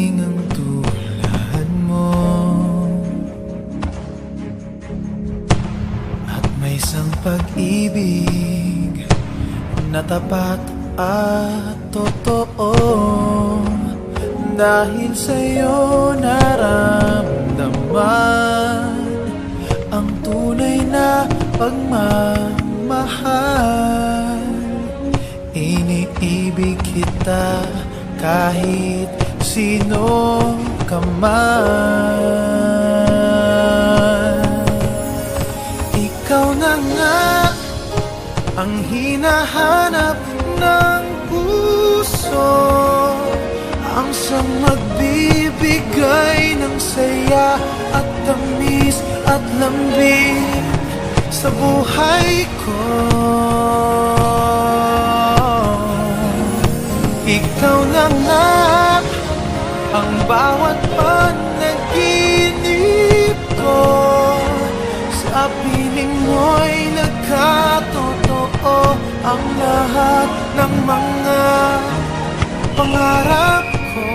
dumating ang tulad mo, at may isang pag-ibig na tapat at totoo. Dahil sa'yo naramdaman ang tunay na pagmamahal. Iniibig kita kahit sino ka man. Ikaw na nga ang hinahanap ng puso, ang siyang magbibigay ng saya at tamis at lambing sa buhay ko. Ikaw na nga ang bawat panaginip ko, sa piling mo'y nagkatotoo ang lahat ng mga pangarap ko.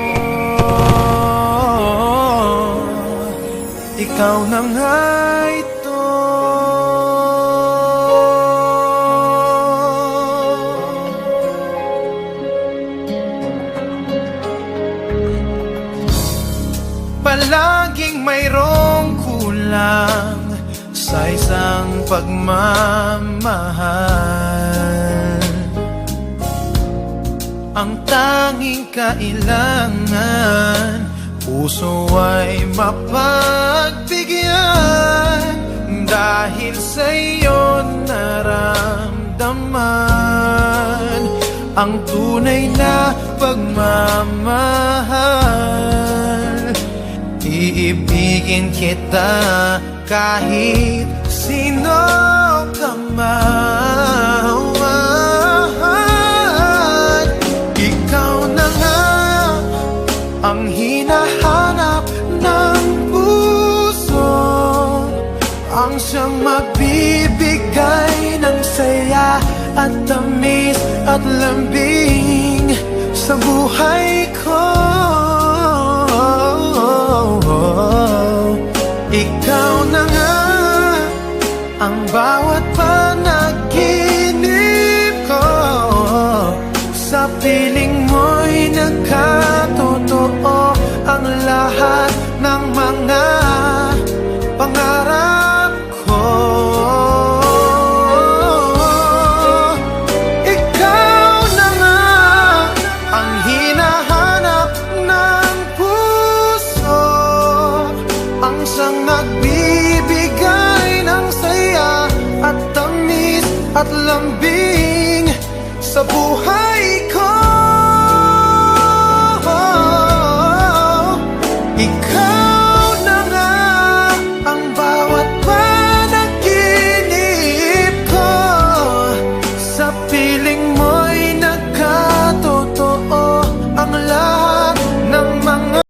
Ikaw na nga ito. Palaging mayroong kulang sa isang pagmamahal. Ang tanging kailangan, puso ay mapagbigyan. Dahil sa'yo naramdaman ang tunay na pagmamahal. Iibigin kita kahit sino ka man. Ikaw na nga ang hinahanap ng puso, ang siyang magbibigay ng saya at tamis at lambing sa buhay ko. Ikaw na nga ang bawat panaginip ko, sa piling mo'y nagkatotoo ang lahat ng mga pangarap ko. Ikaw na nga ang hinahanap ng puso, ang siyang nagbibigay ng saya at tamis at lambing